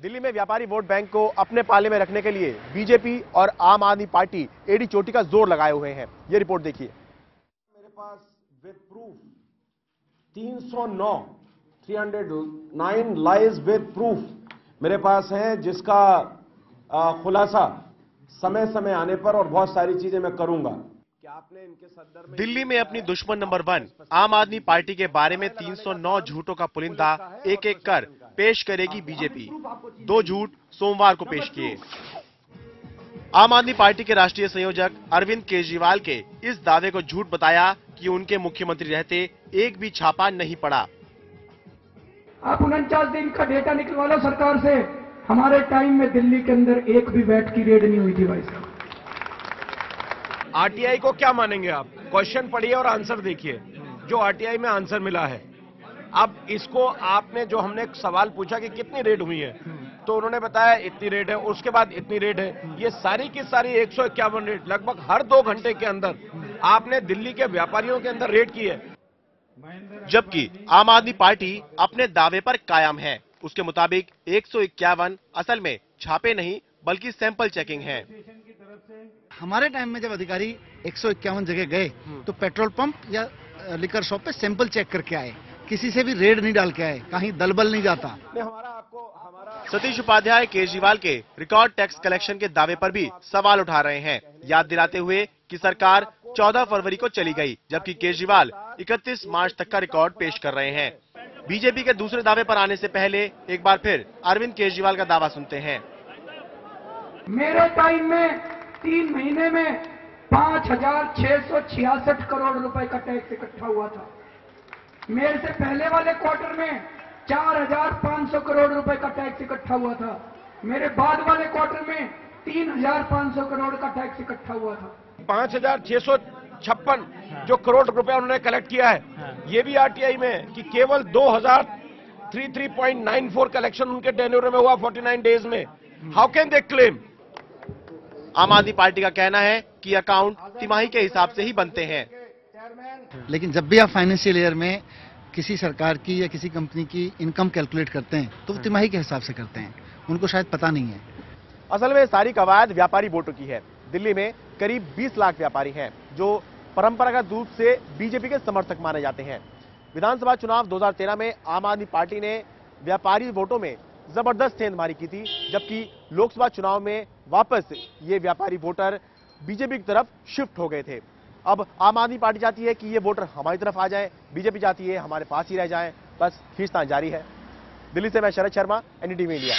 दिल्ली में व्यापारी vote bank को अपने पाले में रखने के लिए बीजेपी और आम आदमी पार्टी एड़ी चोटी का जोर लगाए हुए हैं। ये रिपोर्ट देखिए। मेरे पास with proof 309 lies with proof मेरे पास है, जिसका खुलासा समय समय आने पर और बहुत सारी चीजें मैं करूंगा। क्या आपने इनके सदर में दिल्ली में अपनी दुश्मन नंबर 1 आम आदमी पार्टी के बारे में 309 झूठों का पुलिंदा एक एक कर पेश करेगी बीजेपी। 2 झूठ सोमवार को पेश किए। आम आदमी पार्टी के राष्ट्रीय संयोजक अरविंद केजरीवाल के इस दावे को झूठ बताया कि उनके मुख्यमंत्री रहते एक भी छापा नहीं पड़ा। आप 49 दिन का डेटा निकलवा लो सरकार से। हमारे टाइम में दिल्ली के अंदर एक भी वैट की रेड नहीं हुई थी भाई साहब। आरटीआई को क्या मानेंगे आप? क्वेश्चन पढ़िए और आंसर देखिए। जो आरटीआई में आंसर मिला है, अब इसको आपने जो हमने एक सवाल पूछा कि कितनी रेड हुई है, तो उन्होंने बताया इतनी रेड है, उसके बाद इतनी रेड है। ये सारी की सारी 151 रेड लगभग हर 2 घंटे के अंदर आपने दिल्ली के व्यापारियों के अंदर रेड की है। जबकि आम आदमी पार्टी अपने दावे पर कायम है। उसके मुताबिक 151 असल में छापे नहीं बल्कि सैंपल चेकिंग है। हमारे टाइम में जब अधिकारी 151 जगह गए तो पेट्रोल पंप या लिकर शॉप पे सैंपल चेक करके आए, किसी से भी रेड नहीं डाल के आए, कहीं दलबल नहीं जाता। सतीश उपाध्याय केजरीवाल के रिकॉर्ड टैक्स कलेक्शन के दावे पर भी सवाल उठा रहे हैं, याद दिलाते हुए कि सरकार 14 फरवरी को चली गई, जबकि केजरीवाल 31 मार्च तक का रिकॉर्ड पेश कर रहे हैं। बीजेपी के दूसरे दावे पर आने से पहले एक बार फिर अरविंद केजरीवाल का दावा सुनते हैं। मेरे टाइम में 3 महीने में 5,666 करोड़ रुपए का टैक्स इकट्ठा हुआ था। मेरे से पहले वाले क्वार्टर में 4,500 करोड़ रुपए का टैक्स इकट्ठा हुआ था। मेरे बाद वाले क्वार्टर में 3,500 करोड़ का टैक्स इकट्ठा हुआ था। 5,656 जो करोड़ रुपए उन्होंने कलेक्ट किया है, ये भी आरटीआई में है कि केवल 2,033.94 कलेक्शन उनके टेन्योर में हुआ 49 डेज में। How can they claim? आम आदमी पार्टी का कहना है कि अकाउंट तिमाही के हिसाब से ही बनते हैं। लेकिन जब भी आप फाइनेंशियल ईयर में किसी सरकार की या किसी कंपनी की इनकम कैलकुलेट करते हैं तो तिमाही के हिसाब से करते हैं। उनको शायद पता नहीं है। असल में सारी कवायद व्यापारी वोटों की है। दिल्ली में करीब 20 लाख व्यापारी हैं जो परंपरागत रूप से बीजेपी के समर्थक माने जाते हैं। विधानसभा चुनाव 2013 में आम आदमी पार्टी ने व्यापारी वोटों में जबरदस्त सेंध मारी की थी, जबकि लोकसभा चुनाव में वापस ये व्यापारी वोटर बीजेपी की तरफ शिफ्ट हो गए थे। अब आम आदमी पार्टी चाहती है कि ये वोटर हमारी तरफ आ जाए, बीजेपी चाहती है हमारे पास ही रह जाए। बस खींचतान जारी है। दिल्ली से मैं शरद शर्मा, एनडीटीवी इंडिया।